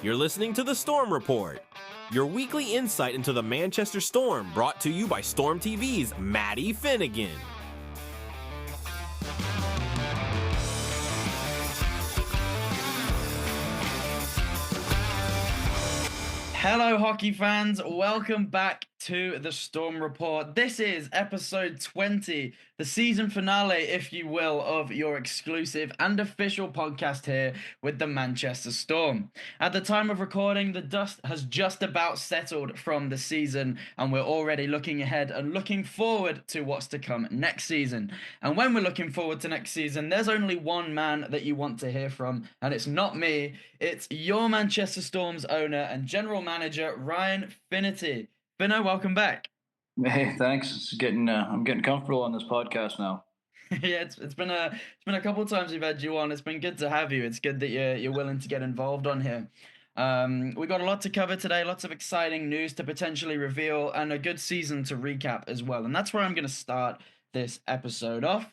You're listening to the Storm Report, your weekly insight into the Manchester Storm, brought to you by Storm TV's Maddie Finnegan. Hello, hockey fans. Welcome back to the Storm Report. This is episode 20, the season finale, if you will, of your exclusive and official podcast here with the Manchester Storm. At the time of recording, the dust has just about settled from the season, and we're already looking ahead and looking forward to what's to come next season. And when we're looking forward to next season, there's only one man that you want to hear from, and it's not me. It's your Manchester Storm's owner and General Manager Ryan Finnerty. Finno, welcome back. Hey, thanks. I'm getting comfortable on this podcast now. Yeah, it's been a couple of times we've had you on. It's been good to have you. It's good that you're willing to get involved on here. We got a lot to cover today, lots of exciting news to potentially reveal, and a good season to recap as well. And that's where I'm going to start this episode off.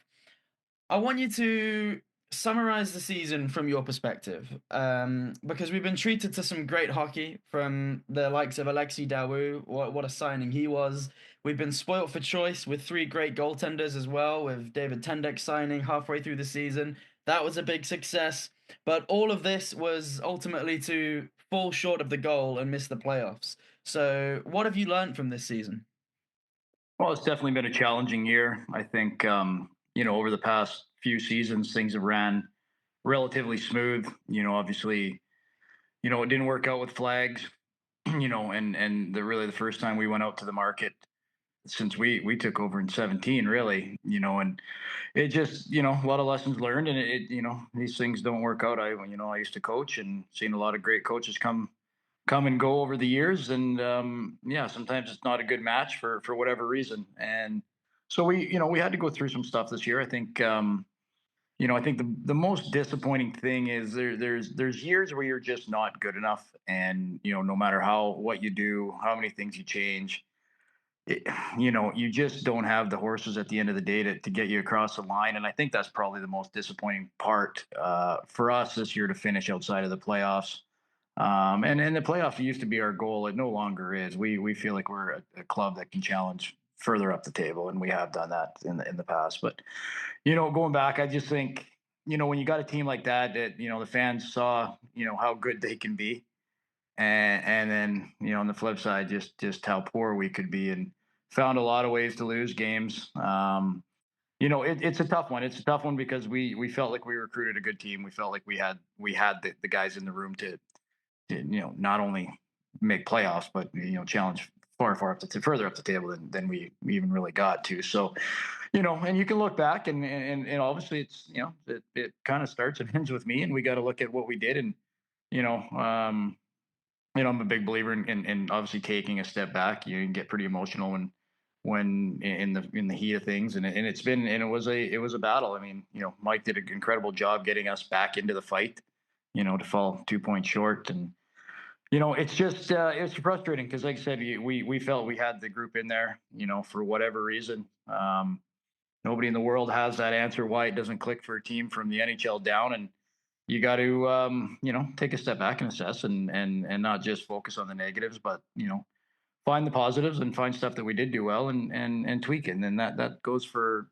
I want you to summarize the season from your perspective, because we've been treated to some great hockey from the likes of Alexei Dawu. What a signing he was. We've been spoilt for choice with three great goaltenders as well, with David Tendek signing halfway through the season. That was a big success, but all of this was ultimately to fall short of the goal and miss the playoffs. So what have you learned from this season? Well, it's definitely been a challenging year. I think, over the past few seasons, things have ran relatively smooth. Obviously, it didn't work out with Flags, and the first time we went out to the market since we took over in 17, really, and it just, a lot of lessons learned, and these things don't work out. I used to coach and seen a lot of great coaches come and go over the years, and sometimes it's not a good match for whatever reason. And so we had to go through some stuff this year. I think I think the most disappointing thing is there's years where you're just not good enough, and no matter what you do, how many things you change, you just don't have the horses at the end of the day to get you across the line. And I think that's probably the most disappointing part for us this year, to finish outside of the playoffs. And the playoffs used to be our goal. It no longer is. We feel like we're a club that can challenge further up the table, and we have done that in the past. But going back, I just think when you got a team like that, the fans saw how good they can be, and then on the flip side, just how poor we could be, and found a lot of ways to lose games. It's a tough one. It's a tough one because we felt like we recruited a good team. We felt like we had the guys in the room to not only make playoffs, but challenge further up the table than we even really got to. So, and you can look back and obviously it's it kind of starts and ends with me, and we got to look at what we did. And I'm a big believer in obviously taking a step back. You can get pretty emotional when in the heat of things, and it was a battle. I mean, Mike did an incredible job getting us back into the fight, to fall 2 points short. And it's just it's frustrating because, like I said, we felt we had the group in there, for whatever reason. Nobody in the world has that answer why it doesn't click for a team from the NHL down, and you got to take a step back and assess, and not just focus on the negatives, but find the positives and find stuff that we did do well, and tweak it. And then that goes for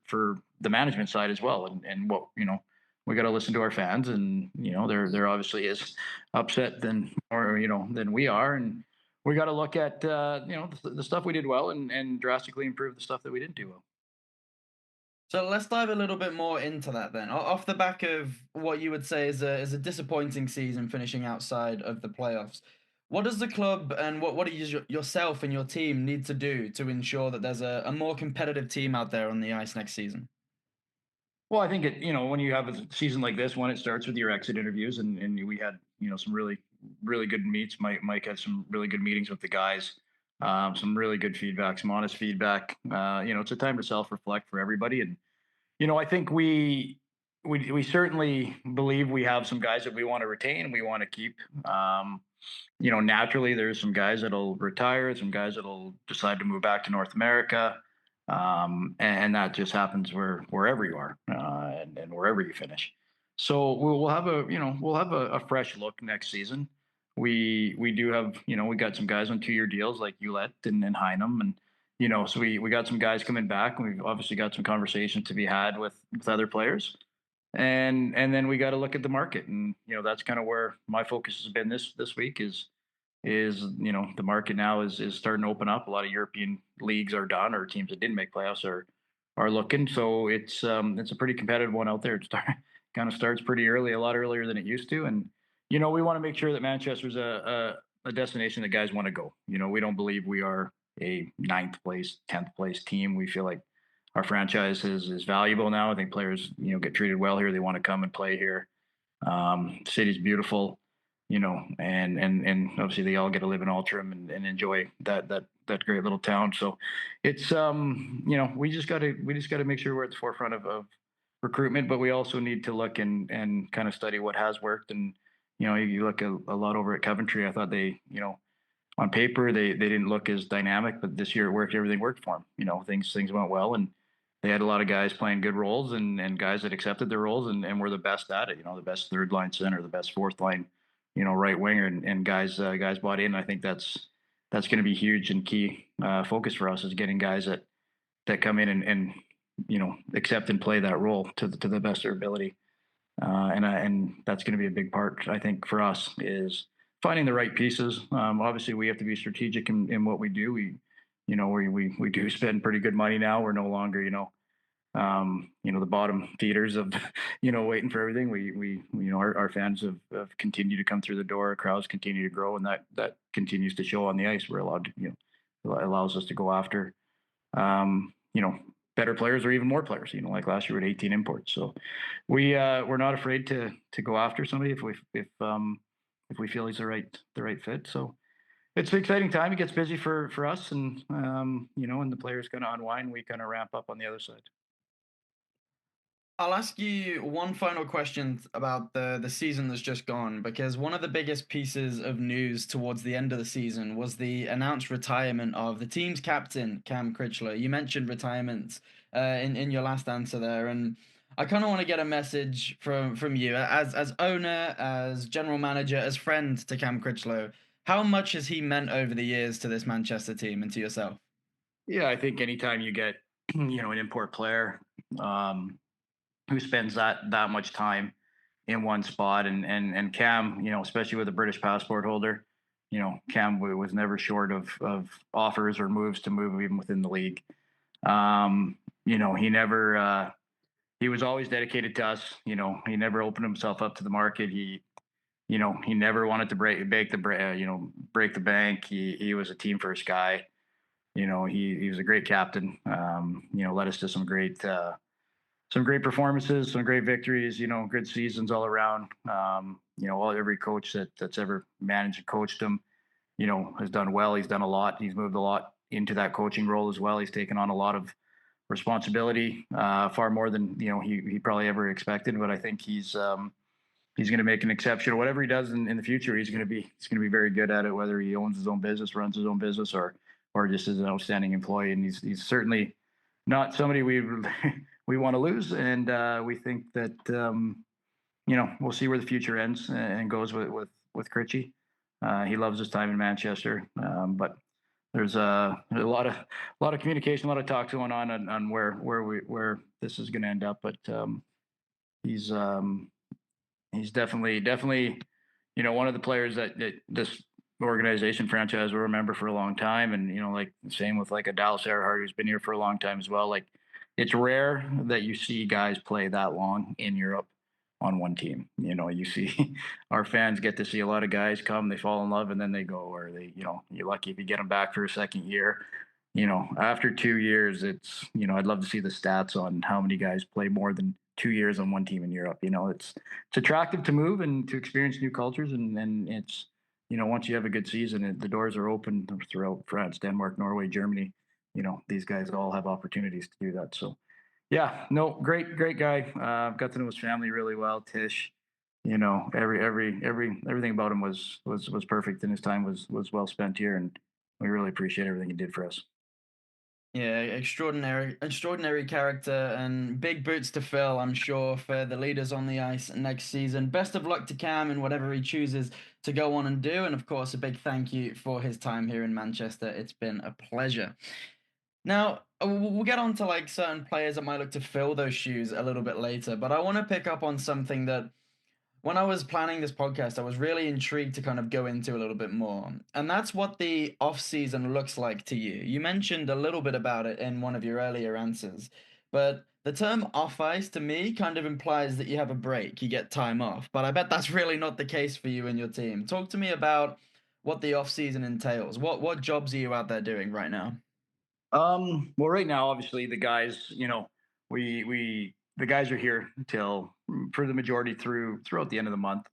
the management side as well, and what we got to listen to our fans, and there obviously is upset than we are, and we got to look at the stuff we did well, and drastically improve the stuff that we didn't do well. So let's dive a little bit more into that then. Off the back of what you would say is a disappointing season, finishing outside of the playoffs, what does the club and what do yourself and your team need to do to ensure that there's a more competitive team out there on the ice next season? Well, I think when you have a season like this one, it starts with your exit interviews, and we had some really good meets. Mike had some really good meetings with the guys, some really good feedback, some honest feedback. It's a time to self-reflect for everybody, and I think we certainly believe we have some guys that we want to retain and we want to keep. Naturally, there's some guys that'll retire, some guys that'll decide to move back to North America. And that just happens wherever you are, and wherever you finish. So we'll have a fresh look next season. we do have, we got some guys on 2-year deals like Ulett and Heinem, and so we got some guys coming back, and we've obviously got some conversations to be had with other players, and then we got to look at the market, and that's kind of where my focus has been this week is the market now is starting to open up. A lot of European leagues are done, or teams that didn't make playoffs are looking. So it's a pretty competitive one out there. It kind of starts pretty early, a lot earlier than it used to, and we want to make sure that Manchester's a destination that guys want to go. We don't believe we are a ninth place, 10th place team. We feel like our franchise is valuable now. I think players get treated well here. They want to come and play here. City's beautiful, and obviously they all get to live in Altrincham and enjoy that great little town. So it's we just got to make sure we're at the forefront of recruitment, but we also need to look and kind of study what has worked. And you look a lot over at Coventry. I thought they on paper they didn't look as dynamic, but this year it worked. Everything worked for them. Things went well, and they had a lot of guys playing good roles and guys that accepted their roles and were the best at it. The best third line center, the best fourth line, right winger, and guys bought in. I think that's going to be huge and key focus for us, is getting guys that come in and accept and play that role to the best of their ability. And that's going to be a big part, I think, for us, is finding the right pieces. Obviously, we have to be strategic in what we do. We do spend pretty good money now. We're no longer the bottom feeders of waiting for everything. We our fans have continued to come through the door. Crowds continue to grow, and that continues to show on the ice. We're allowed to allows us to go after better players or even more players. Like last year we had 18 imports. So we're not afraid to go after somebody if we feel he's the right fit. So it's an exciting time. It gets busy for us, and and the players kind of unwind. We kind of ramp up on the other side. I'll ask you one final question about the season that's just gone, because one of the biggest pieces of news towards the end of the season was the announced retirement of the team's captain, Cam Critchlow. You mentioned retirement in your last answer there, and I kind of want to get a message from you as owner, as general manager, as friend to Cam Critchlow. How much has he meant over the years to this Manchester team and to yourself? Yeah, I think anytime you get an import player who spends that much time in one spot, and Cam, especially with a British passport holder, Cam was never short of offers or moves to move even within the league. He never he was always dedicated to us. He never opened himself up to the market. He never wanted to break the bank. He was a team first guy. He was a great captain. Led us to some great performances, some great victories, good seasons all around. Every coach that's ever managed and coached him, has done well. He's done a lot. He's moved a lot into that coaching role as well. He's taken on a lot of responsibility, far more than, he probably ever expected. But I think he's going to make an exception. Whatever he does in the future, he's going to be very good at it, whether he owns his own business, runs his own business, or just is an outstanding employee. And he's certainly not somebody we want to lose. And we think that, we'll see where the future ends and goes with Critchy. He loves his time in Manchester. But there's a lot of communication, a lot of talks going on where this is going to end up. But he's definitely, one of the players that this organization franchise will remember for a long time. And, like same with like a Dallas Earhart, who's been here for a long time as well. Like, it's rare that you see guys play that long in Europe on one team. You see our fans get to see a lot of guys come, they fall in love, and then they go, or you're lucky if you get them back for a second year. After 2 years, it's, I'd love to see the stats on how many guys play more than 2 years on one team in Europe. It's attractive to move and to experience new cultures. And it's, once you have a good season, the doors are open throughout France, Denmark, Norway, Germany. These guys all have opportunities to do that. So yeah, no, great guy. Got to know his family really well. Tish, everything about him was perfect, and his time was well spent here. And we really appreciate everything he did for us. Yeah, extraordinary character and big boots to fill, I'm sure, for the leaders on the ice next season. Best of luck to Cam in whatever he chooses to go on and do. And of course, a big thank you for his time here in Manchester. It's been a pleasure. Now, we'll get on to like certain players that might look to fill those shoes a little bit later, but I want to pick up on something that when I was planning this podcast, I was really intrigued to kind of go into a little bit more. And that's what the off season looks like to you. You mentioned a little bit about it in one of your earlier answers, but the term off ice to me kind of implies that you have a break, you get time off. But I bet that's really not the case for you and your team. Talk to me about what the off season entails. What jobs are you out there doing right now? Well, right now, obviously, the guys, the guys are here till for the majority throughout the end of the month.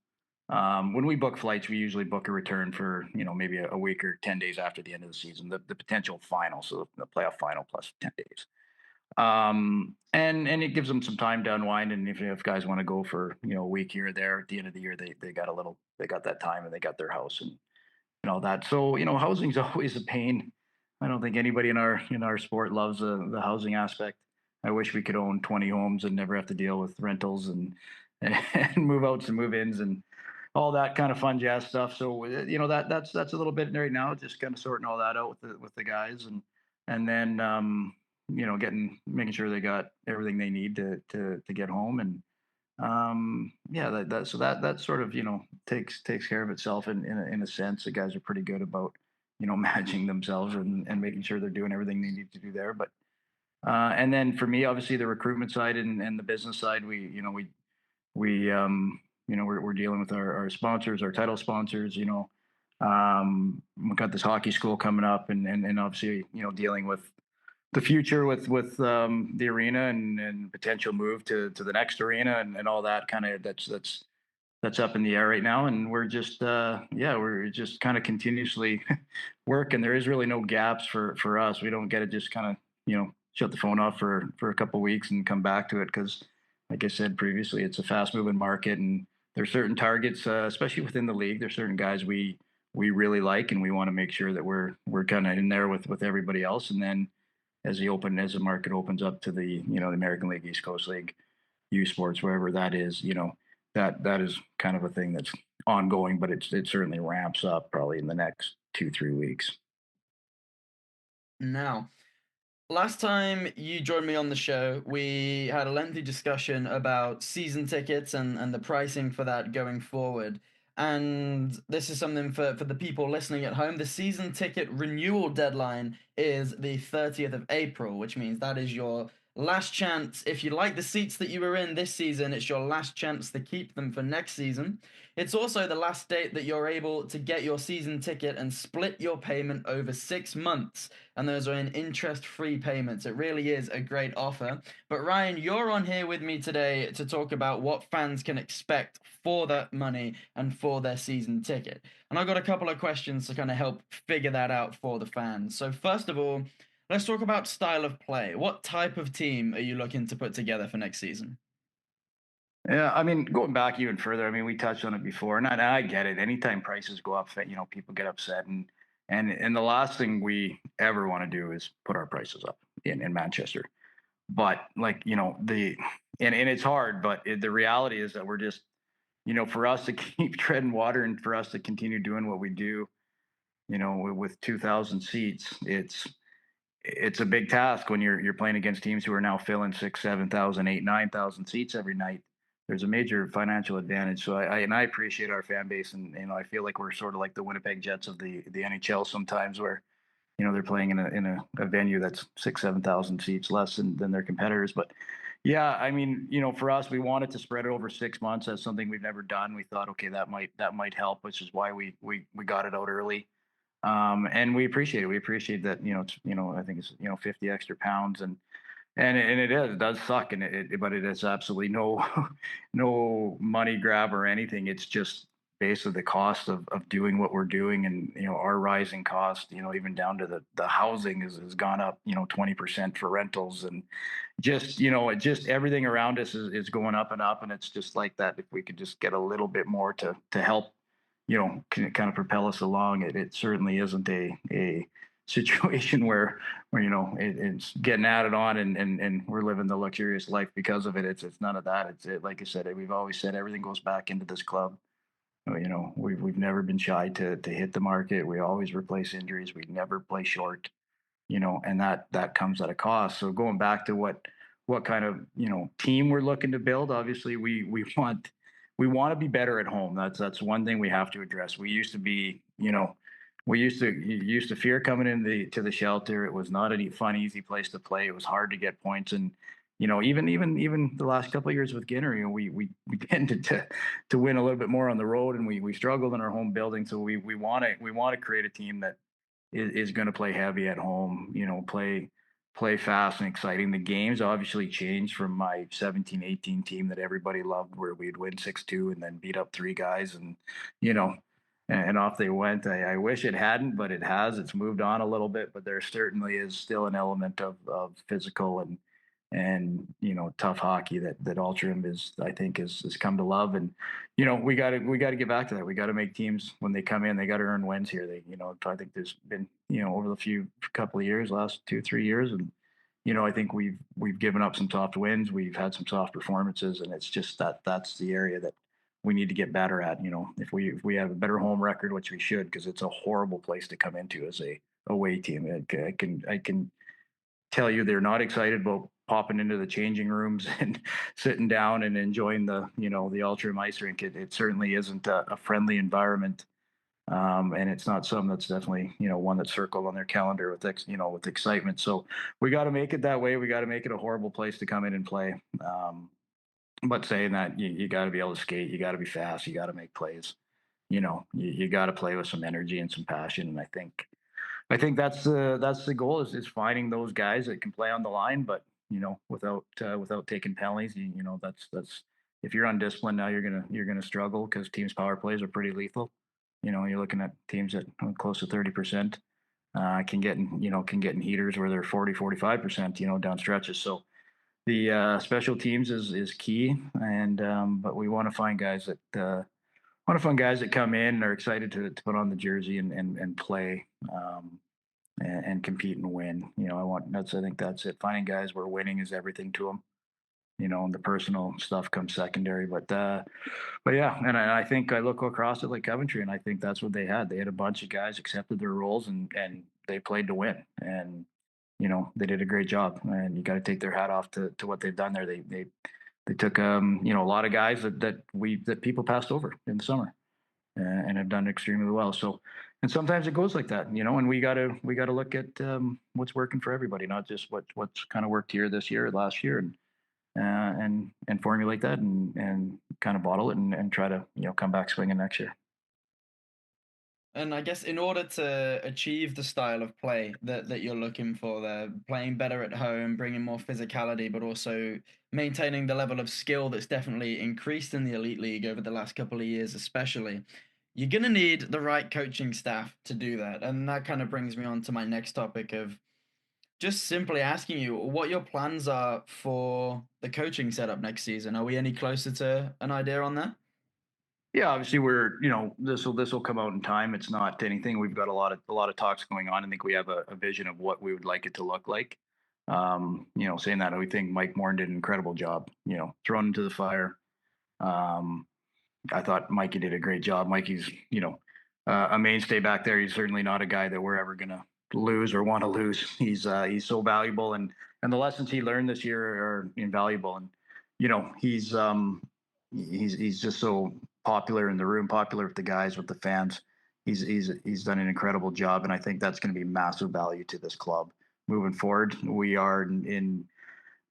When we book flights, we usually book a return for maybe a week or 10 days after the end of the season, the potential final, so the playoff final plus 10 days. And it gives them some time to unwind, and if guys want to go for a week here or there at the end of the year, they got that time and they got their house and all that. So housing's always a pain. I don't think anybody in our sport loves the housing aspect. I wish we could own 20 homes and never have to deal with rentals and and move outs and move ins and all that kind of fun jazz stuff. So that's a little bit right now, just kind of sorting all that out with the guys and then making sure they got everything they need to get home and yeah, that sort of takes care of itself in a sense. The guys are pretty good about managing themselves and making sure they're doing everything they need to do there. But and then for me, obviously the recruitment side and the business side, we're dealing with our sponsors, our title sponsors. We've got this hockey school coming up, and obviously dealing with the future with the arena and potential move to the next arena and all that kind of that's up in the air right now, and we're just kind of continuously working. There is really no gaps for us. We don't get to just kind of shut the phone off for a couple of weeks and come back to it because, like I said previously, it's a fast moving market, and there's certain targets, especially within the league. There's certain guys we really like, and we want to make sure that we're kind of in there with everybody else, and then as the market opens up to the American League, East Coast League, U Sports, wherever that is, that is kind of a thing that's ongoing, but it certainly ramps up probably in the next 2-3 weeks. Now, last time you joined me on the show, we had a lengthy discussion about season tickets and the pricing for that going forward. And this is something for the people listening at home. The season ticket renewal deadline is the 30th of April, which means that is your last chance. If you like the seats that you were in this season, it's your last chance to keep them for next season. It's also the last date that you're able to get your season ticket and split your payment over 6 months, and those are in interest-free payments. It really is a great offer. But Ryan, you're on here with me today to talk about what fans can expect for that money and for their season ticket. And I've got a couple of questions to kind of help figure that out for the fans. So first of all, let's talk about style of play. What type of team are you looking to put together for next season? Yeah, I mean, going back even further, I mean, we touched on it before, and I get it. Anytime prices go up, people get upset, and the last thing we ever want to do is put our prices up in Manchester. But like and it's hard, but the reality is that we're just for us to keep treading water and for us to continue doing what we do, with 2,000 seats, it's a big task when you're playing against teams who are now filling 6, 7,000, 8, 9,000 seats every night. There's a major financial advantage. So I appreciate our fan base, and I feel like we're sort of like the Winnipeg Jets of the NHL sometimes, where they're playing in a venue that's 6, 7,000 seats less than their competitors. But yeah, I mean, for us, we wanted to spread it over 6 months. That's something we've never done. We thought, okay, that might help, which is why we got it out early. And we appreciate it. We appreciate that. I think it's 50 extra pounds, and it does suck, but it is absolutely no no money grab or anything. It's just basically the cost of doing what we're doing, and our rising cost. Even down to the housing has gone up 20% for rentals, and just everything around us is going up and up, and it's just like that. If we could just get a little bit more to help kind of propel us along. It certainly isn't a situation where it's getting added on, and we're living the luxurious life because of it. It's none of that. Like I said, we've always said everything goes back into this club. We've never been shy to hit the market. We always replace injuries. We never play short. And that comes at a cost. So going back to what kind of team we're looking to build, obviously we want to be better at home. That's one thing we have to address. We used to be, you used to fear coming to the shelter. It was not a fun, easy place to play. It was hard to get points, and even the last couple of years with Ginner, we tended to win a little bit more on the road, and we struggled in our home building. So we want to create a team that is going to play heavy at home, play fast and exciting. The games obviously changed from my 17-18 team that everybody loved, where we'd win 6-2 and then beat up three guys, and you know and off they went. I wish it hadn't, but it has. It's moved on a little bit, but there certainly is still an element of physical and tough hockey that Altrincham I think has come to love. And we got to get back to that. We got to make teams, when they come in, they got to earn wins here. I think there's been over the couple of years, last 2-3 years, and I think we've given up some soft wins. We've had some soft performances, and it's just that's the area that we need to get better at. If we have a better home record, which we should, because it's a horrible place to come into as a away team. I can tell you they're not excited about popping into the changing rooms and sitting down and enjoying the Ultra ice rink. It certainly isn't a friendly environment, and it's not something that's definitely one that's circled on their calendar with excitement. So we got to make it that way. We got to make it a horrible place to come in and play. But saying that, you got to be able to skate. You got to be fast. You got to make plays. You got to play with some energy and some passion. And I think that's the goal is finding those guys that can play on the line, but without taking penalties. That's if you're undisciplined now, you're gonna struggle, because teams' power plays are pretty lethal. You're looking at teams that close to 30%, can get in heaters where they're 40-45%, down stretches. So the special teams is key, and but we want to find guys that come in and are excited to put on the jersey and play. And compete and win. I think that's it. Finding guys where winning is everything to them. And the personal stuff comes secondary. But yeah, and I think I look across it like Coventry, and I think that's what they had. They had a bunch of guys accepted their roles, and they played to win, and they did a great job. And you got to take their hat off to what they've done there. They took a lot of guys that people passed over in the summer, and have done extremely well. So, and sometimes it goes like that, and we gotta look at what's working for everybody, not just what's kind of worked here this year or last year, and formulate that and kind of bottle it and try to come back swinging next year. And I guess in order to achieve the style of play that you're looking for, there, playing better at home, bringing more physicality, but also maintaining the level of skill that's definitely increased in the Elite League over the last couple of years, especially, you're going to need the right coaching staff to do that. And that kind of brings me on to my next topic of just simply asking you what your plans are for the coaching setup next season. Are we any closer to an idea on that? Yeah, obviously we're this will come out in time. It's not anything. We've got a lot of talks going on. I think we have a vision of what we would like it to look like. Saying that, we think Mike Moore did an incredible job. Thrown into the fire. I thought Mikey did a great job. Mikey's a mainstay back there. He's certainly not a guy that we're ever gonna lose or want to lose. He's so valuable, and the lessons he learned this year are invaluable. And he's just so popular in the room, popular with the guys, with the fans. He's done an incredible job, and I think that's going to be massive value to this club moving forward. We are in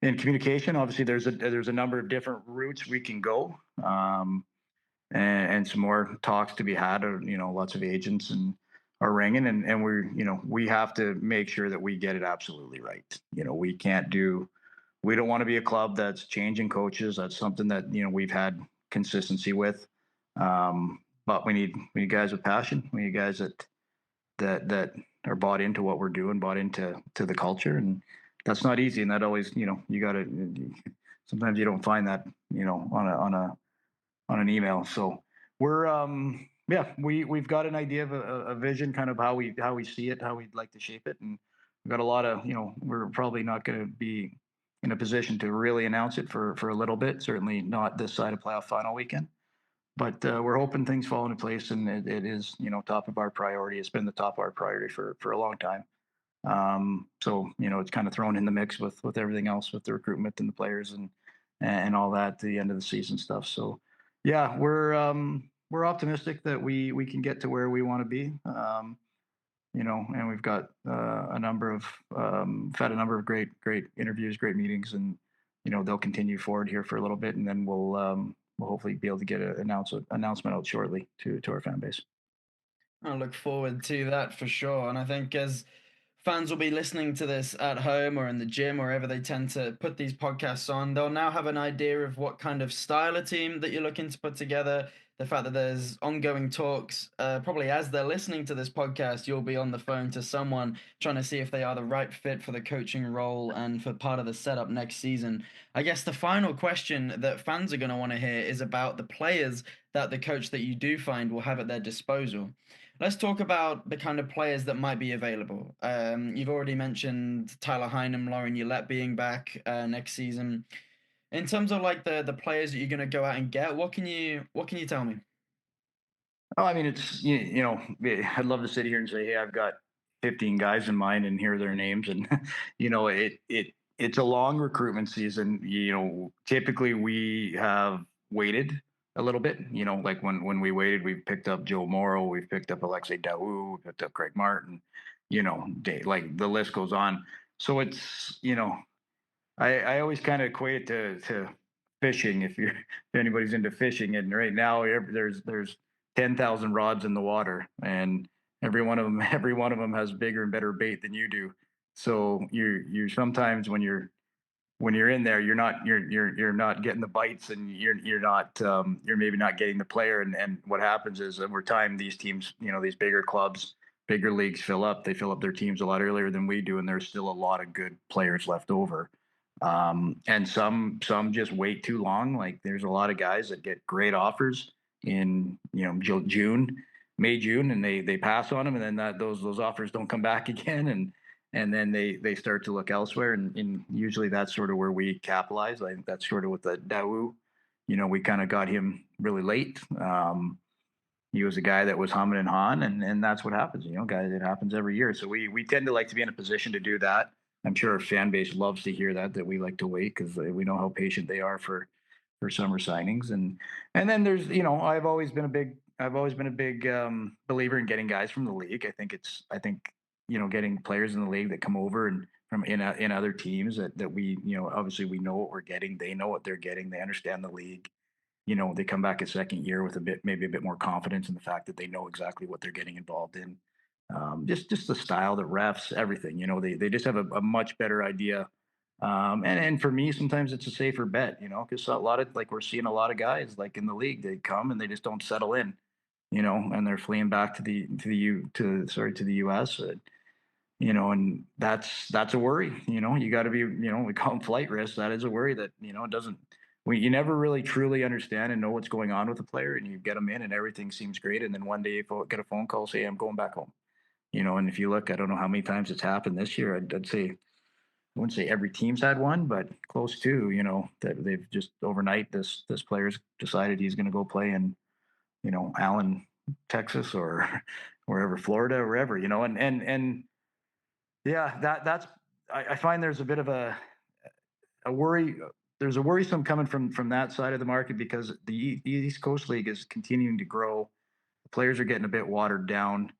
communication. Obviously, there's a number of different routes we can go, and some more talks to be had. Lots of agents and are ringing, and we have to make sure that we get it absolutely right. We don't want to be a club that's changing coaches. That's something that we've had consistency with. But we need guys with passion. We need guys that are bought into what we're doing, bought into the culture, and that's not easy. And that always, you got to. Sometimes you don't find that, on an email. So we're yeah, we've got an idea of a vision, kind of how we see it, how we'd like to shape it, and we've got a lot of, we're probably not going to be in a position to really announce it for a little bit. Certainly not this side of playoff final weekend, but we're hoping things fall into place, and it is, top of our priority. It's been the top of our priority for a long time. So it's kind of thrown in the mix with everything else, with the recruitment and the players and all that, the end of the season stuff. So yeah, we're optimistic that we can get to where we want to be. And we've got a number of we've had a number of great interviews, great meetings, and they'll continue forward here for a little bit, and then we'll hopefully be able to get an announcement out shortly to our fan base. I look forward to that for sure. And I think as fans will be listening to this at home or in the gym, or wherever they tend to put these podcasts on, they'll now have an idea of what kind of style of team that you're looking to put together. The fact that there's ongoing talks, probably as they're listening to this podcast, you'll be on the phone to someone trying to see if they are the right fit for the coaching role and for part of the setup next season. I guess the final question that fans are going to want to hear is about the players that the coach that you do find will have at their disposal. Let's talk about the kind of players that might be available. You've already mentioned Tyler Heinem, Lauren Yulette being back next season. In terms of like the players that you're going to go out and get, what can you tell me? Oh, I mean, it's I'd love to sit here and say, hey, I've got 15 guys in mind, and here are their names, and it's a long recruitment season. Typically we have waited a little bit. Like when we waited, we picked up Joe Morrow, we've picked up Alexei Daou, we picked up Craig Martin. Like the list goes on. So it's I always kind of equate it to fishing. If anybody's into fishing, and right now there's 10,000 rods in the water, and every one of them has bigger and better bait than you do. So you sometimes when you're in there, you're not getting the bites, and you're not you're maybe not getting the player. And what happens is over time these teams, these bigger clubs, bigger leagues they fill up their teams a lot earlier than we do, and there's still a lot of good players left over. And some just wait too long. Like there's a lot of guys that get great offers in June, May, June, and they pass on them, and then those offers don't come back again, and then they start to look elsewhere, and usually that's sort of where we capitalize. I think that's sort of with the Daou. We kind of got him really late. He was a guy that was humming and hawing, and that's what happens. Guys, it happens every year. So we tend to like to be in a position to do that. I'm sure our fan base loves to hear that we like to wait, because we know how patient they are for summer signings. And then there's I've always been a big believer in getting guys from the league. I think getting players in the league that come over and from in other teams that we obviously we know what we're getting. They know what they're getting. They understand the league. They come back a second year with maybe a bit more confidence in the fact that they know exactly what they're getting involved in. Just the style, the refs, everything. They just have a much better idea. And for me, sometimes it's a safer bet. Because a lot of, like, we're seeing a lot of guys like in the league, they come and they just don't settle in. And they're fleeing back to the U.S. And that's a worry. You got to be, we call them flight risks. That is a worry that it doesn't. You never really truly understand and know what's going on with the player, and you get them in, and everything seems great, and then one day you get a phone call, say, I'm going back home. And if you look, I don't know how many times it's happened this year. I'd say, I wouldn't say every team's had one, but close to. That they've just overnight this player's decided he's going to go play in, Allen, Texas, or wherever, Florida, or wherever. And yeah, that's I find there's a bit of a worry. There's a worrisome coming from that side of the market, because the East Coast League is continuing to grow. The players are getting a bit watered down.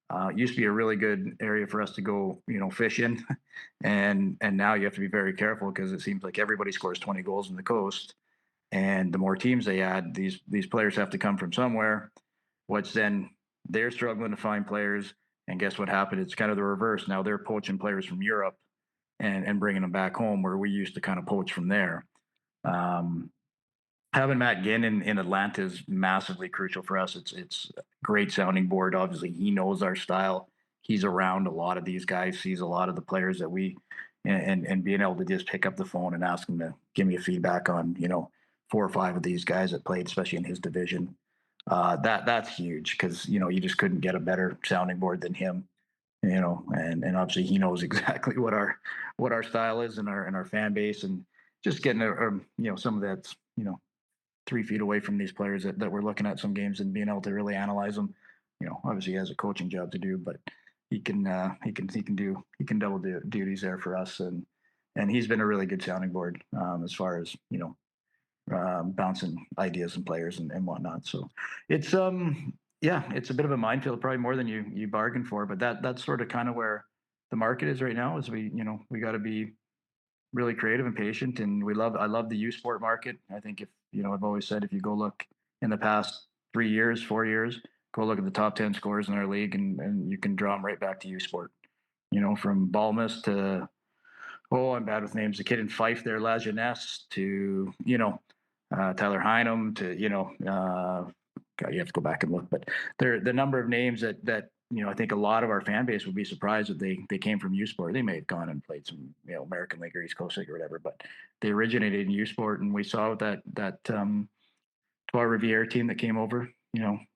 It used to be a really good area for us to go, fish in, and now you have to be very careful, because it seems like everybody scores 20 goals in the coast, and the more teams they add, these players have to come from somewhere. Which then they're struggling to find players, and guess what happened? It's kind of the reverse. Now they're poaching players from Europe and bringing them back home, where we used to kind of poach from there. Um, Having Matt Ginn in Atlanta is massively crucial for us. It's a great sounding board. Obviously, he knows our style. He's around a lot of these guys, sees a lot of the players that and being able to just pick up the phone and ask him to give me a feedback on 4 or 5 of these guys that played, especially in his division. That's huge because you just couldn't get a better sounding board than him. And obviously he knows exactly what our style is and our fan base, and just getting some of that's 3 feet away from these players that we're looking at some games and being able to really analyze them. Obviously he has a coaching job to do, but he can double duties there for us, and he's been a really good sounding board as far as bouncing ideas and players and whatnot. So it's it's a bit of a minefield, probably more than you bargained for, but that's sort of kind of where the market is right now. Is we got to be really creative and patient, and I love the U Sport market. I think if I've always said if you go look in the past 3 years, 4 years, go look at the top 10 scorers in our league, and you can draw them right back to U Sport. From Balmus to I'm bad with names. The kid in Fife there, La Jeunesse, to Tyler Hynum, to God, you have to go back and look, but the number of names that I think a lot of our fan base would be surprised that they came from U Sport. They may have gone and played some American League or East Coast League or whatever, but they originated in U Sport, and we saw that Trois Rivières team that came over.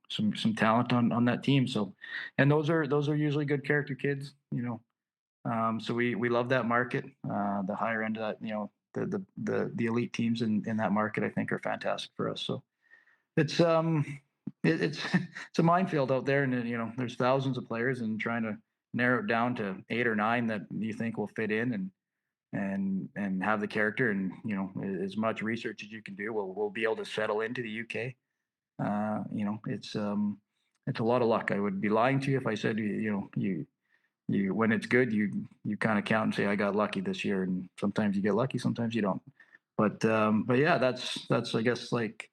Some talent on that team. So, and those are usually good character kids. So we love that market. The higher end of that, the elite teams in that market, I think, are fantastic for us. So it's it's a minefield out there, and there's thousands of players, and trying to narrow it down to 8 or 9 that you think will fit in and have the character, and as much research as you can do, we'll be able to settle into the UK. It's a lot of luck. I would be lying to you if I said you when it's good, you kind of count and say, I got lucky this year, and sometimes you get lucky, sometimes you don't. But yeah, that's I guess like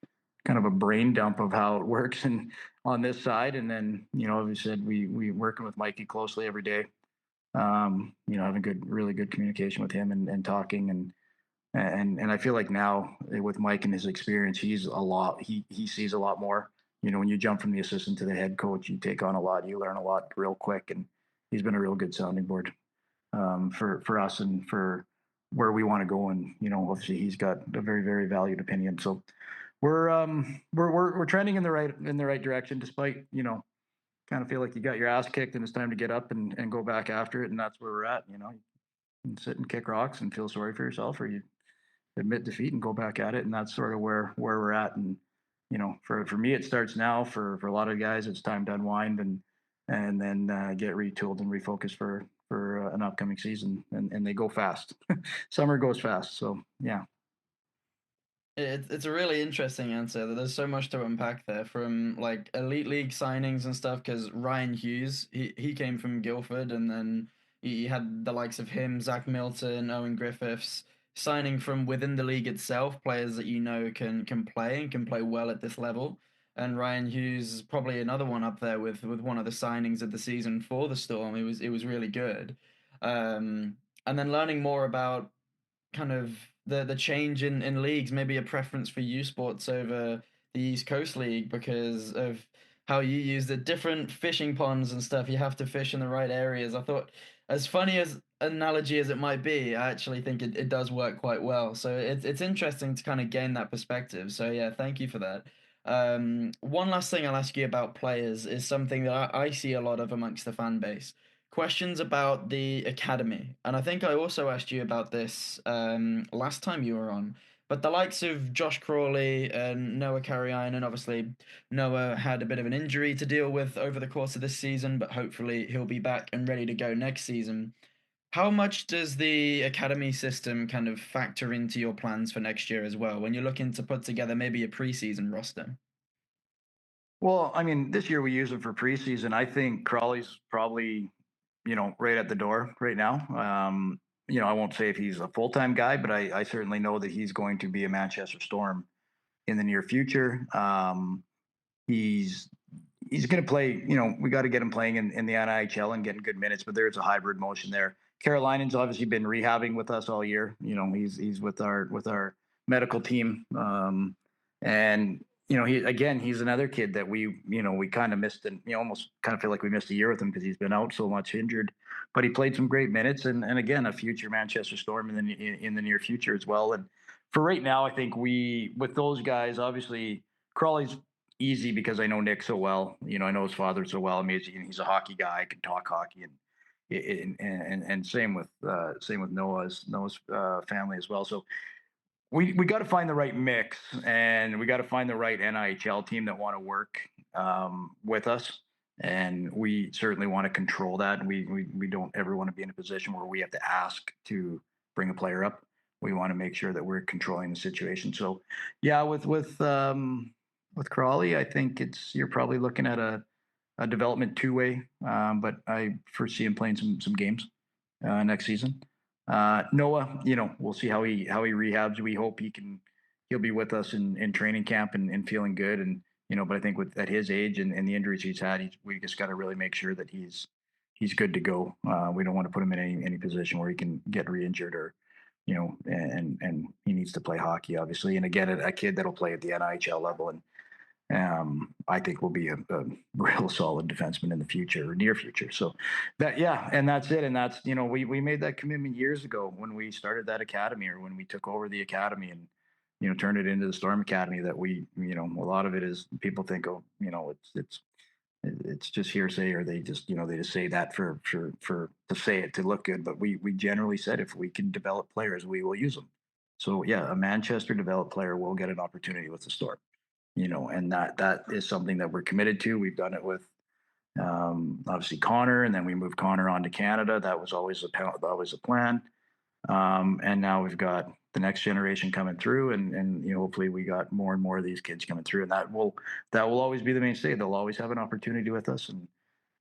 kind of a brain dump of how it works and on this side. And then as we said, we working with Mikey closely every day. Having really good communication with him and talking, and I feel like now with Mike and his experience, he sees a lot more. When you jump from the assistant to the head coach, you take on a lot, you learn a lot real quick, and he's been a real good sounding board for us and for where we want to go. And obviously he's got a very, very valued opinion. So we're trending in the right direction, despite kind of feel like you got your ass kicked and it's time to get up and go back after it. And that's where we're at. You can sit and kick rocks and feel sorry for yourself, or you admit defeat and go back at it. And that's sort of where we're at. And for me, it starts now. For a lot of guys, it's time to unwind and then get retooled and refocused for an upcoming season. And they go fast. Summer goes fast. So yeah. It's a really interesting answer. There's so much to unpack there, from like elite league signings and stuff. Because Ryan Hughes, he came from Guildford, and then he had the likes of him, Zach Milton, Owen Griffiths, signing from within the league itself, players that can play and can play well at this level. And Ryan Hughes is probably another one up there with one of the signings of the season for the Storm. It was really good. And then learning more about kind of the change in leagues, maybe a preference for U Sports over the East Coast League because of how you use the different fishing ponds and stuff. You have to fish in the right areas. I thought, as funny as analogy as it might be, I actually think it does work quite well. So it's interesting to kind of gain that perspective. So yeah, thank you for that. One last thing I'll ask you about players is something that I see a lot of amongst the fan base. Questions about the academy. And I think I also asked you about this last time you were on. But the likes of Josh Crawley and Noah Carrion, obviously Noah had a bit of an injury to deal with over the course of this season, but hopefully he'll be back and ready to go next season. How much does the academy system kind of factor into your plans for next year as well, when you're looking to put together maybe a preseason roster? Well, I mean, this year we use it for preseason. I think Crawley's probably, right at the door right now. I won't say if he's a full-time guy, but I certainly know that he's going to be a Manchester Storm in the near future. He's going to play. We got to get him playing in the EIHL and getting good minutes. But there's a hybrid motion there. Carolina's obviously been rehabbing with us all year. He's with our medical team, and he's another kid that we kind of missed, and almost kind of feel like we missed a year with him because he's been out so much injured. But he played some great minutes, and again, a future Manchester Storm in the near future as well. And for right now, I think with those guys, obviously Crawley's easy because I know Nick so well. I know his father so well. I mean, he's a hockey guy. I can talk hockey, and same with Noah's family as well. So we got to find the right mix, and we got to find the right NIHL team that want to work with us. And we certainly want to control that. We don't ever want to be in a position where we have to ask to bring a player up. We want to make sure that we're controlling the situation. So, yeah, with Crawley, I think you're probably looking at a development two-way, but I foresee him playing some games next season. Noah, we'll see how he rehabs. We hope he'll be with us in training camp and feeling good. And but I think at his age and the injuries he's had, we just got to really make sure that he's good to go. We don't want to put him in any position where he can get re-injured or and he needs to play hockey, obviously. And again, a kid that'll play at the NIHL level, and I think will be a real solid defenseman in the future or near future. So and that's it. And that's, we made that commitment years ago when we started that academy, or when we took over the academy and, turned it into the Storm Academy, that a lot of it is people think, oh, it's just hearsay, or they just say that for to say it, to look good. But we generally said, if we can develop players, we will use them. So yeah, a Manchester developed player will get an opportunity with the Storm. And that is something that we're committed to. We've done it with obviously Connor, and then we moved Connor on to Canada. That was always a plan. And now we've got the next generation coming through, and hopefully we got more and more of these kids coming through, and that will always be the mainstay. They'll always have an opportunity with us, and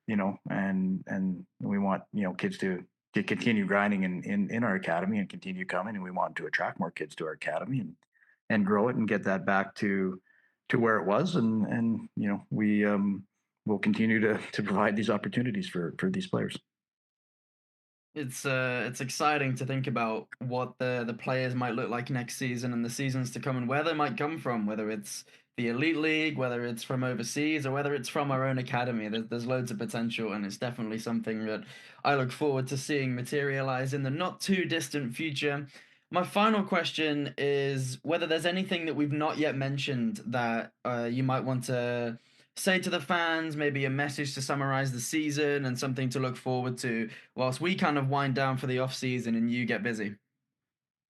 and we want kids to continue grinding in our academy and continue coming, and we want to attract more kids to our academy and grow it and get that back to where it was, and we will continue to provide these opportunities for these players. It's exciting to think about what the players might look like next season and the seasons to come, and where they might come from, whether it's the elite league, whether it's from overseas, or whether it's from our own academy. There's loads of potential, and it's definitely something that I look forward to seeing materialize in the not too distant future. My final question is whether there's anything that we've not yet mentioned that you might want to say to the fans, maybe a message to summarize the season and something to look forward to whilst we kind of wind down for the off season and you get busy.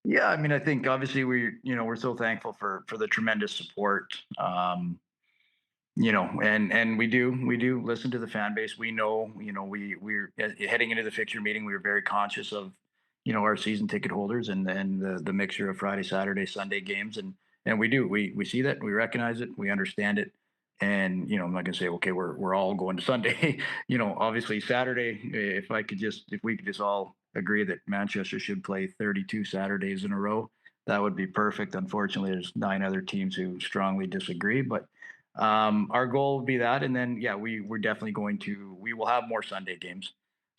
Yeah, I mean, I think obviously we're so thankful for the tremendous support. And we do listen to the fan base. We know, we're heading into the fixture meeting. We were very conscious of, our season ticket holders and the mixture of Friday, Saturday, Sunday games. And we see that, we recognize it, we understand it. And, I'm not going to say, okay, we're all going to Sunday, obviously Saturday, if we could just all agree that Manchester should play 32 Saturdays in a row, that would be perfect. Unfortunately, there's 9 other teams who strongly disagree, but our goal would be that. And then, we're definitely we will have more Sunday games.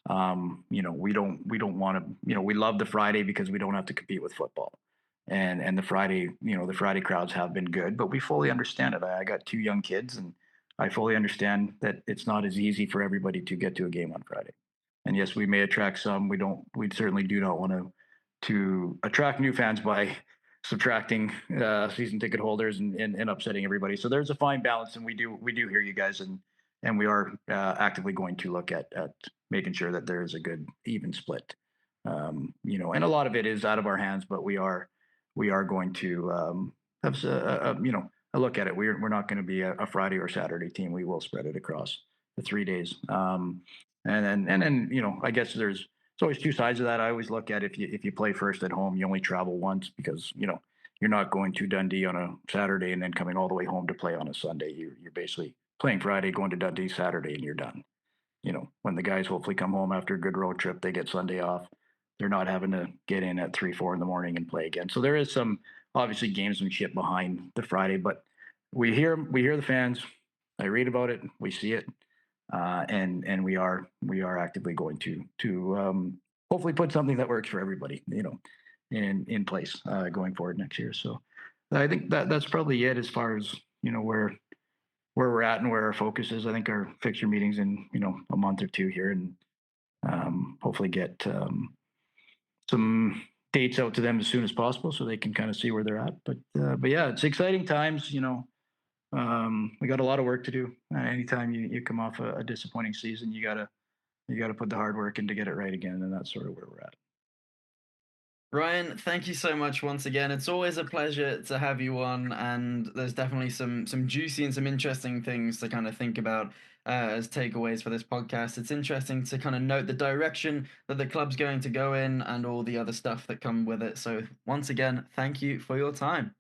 We don't want to, we love the Friday because we don't have to compete with football. And the Friday crowds have been good, but we fully understand it. I got 2 young kids, and I fully understand that it's not as easy for everybody to get to a game on Friday. And yes, we may attract some. We certainly do not want to attract new fans by subtracting season ticket holders and upsetting everybody. So there's a fine balance, and we do hear you guys, and we are actively going to look at making sure that there is a good even split. And a lot of it is out of our hands, but we are going to have a look at it. We're not going to be a Friday or Saturday team. We will spread it across the 3 days. And then I guess it's always 2 sides of that. I always look at, if you play first at home, you only travel once, because you're not going to Dundee on a Saturday and then coming all the way home to play on a Sunday. You're basically playing Friday, going to Dundee Saturday, and you're done. When the guys hopefully come home after a good road trip, they get Sunday off. They're not having to get in at 3-4 in the morning and play again. So there is some obviously gamesmanship behind the Friday, but we hear the fans. I read about it. We see it. And we are actively going to hopefully put something that works for everybody, in place going forward next year. So I think that's probably it as far as where we're at and where our focus is. I think our fixture meetings in a month or 2 here, and hopefully get some dates out to them as soon as possible so they can kind of see where they're at. But yeah, it's exciting times. we got a lot of work to do. Anytime you come off a disappointing season, you gotta put the hard work in to get it right again, and that's sort of where we're at. Ryan, thank you so much once again. It's always a pleasure to have you on, and there's definitely some juicy and some interesting things to kind of think about as takeaways for this podcast. It's interesting to kind of note the direction that the club's going to go in and all the other stuff that come with it. So once again, thank you for your time.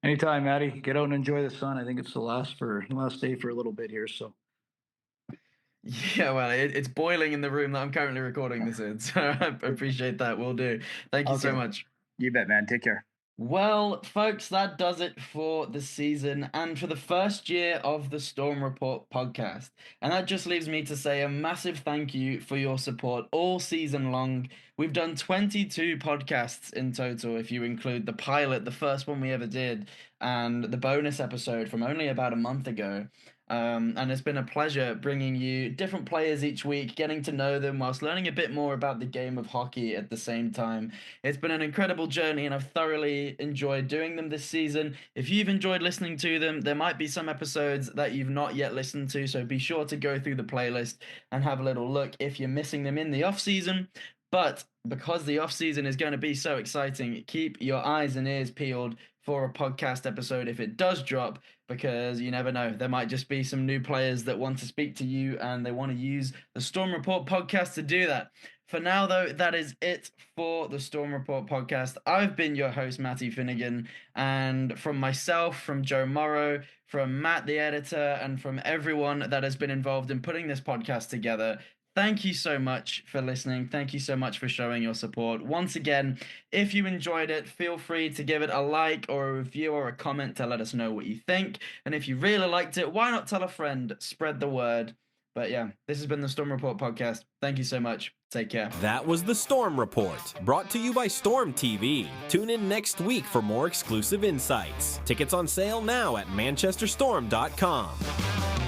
Anytime, Maddie. Get out and enjoy the sun. I think it's the last day for a little bit here. So Yeah, well, it's boiling in the room that I'm currently recording this in, so I appreciate that. Will do. Thank you so much. You bet, man. Take care. Well, folks, that does it for the season and for the first year of the Storm Report podcast. And that just leaves me to say a massive thank you for your support all season long. We've done 22 podcasts in total, if you include the pilot, the first one we ever did, and the bonus episode from only about a month ago. And it's been a pleasure bringing you different players each week, getting to know them whilst learning a bit more about the game of hockey at the same time. It's been an incredible journey, and I've thoroughly enjoyed doing them this season. If you've enjoyed listening to them, there might be some episodes that you've not yet listened to, so be sure to go through the playlist and have a little look if you're missing them in the off-season. But because the off-season is going to be so exciting, keep your eyes and ears peeled for a podcast episode if it does drop, because you never know. There might just be some new players that want to speak to you and they want to use the Storm Report podcast to do that. For now, though, that is it for the Storm Report podcast. I've been your host, Matty Finnegan, and from myself, from Joe Morrow, from Matt, the editor, and from everyone that has been involved in putting this podcast together, thank you so much for listening. Thank you so much for showing your support. Once again, if you enjoyed it, feel free to give it a like or a review or a comment to let us know what you think. And if you really liked it, why not tell a friend? Spread the word. But yeah, this has been the Storm Report podcast. Thank you so much. Take care. That was the Storm Report, brought to you by Storm TV. Tune in next week for more exclusive insights. Tickets on sale now at manchesterstorm.com.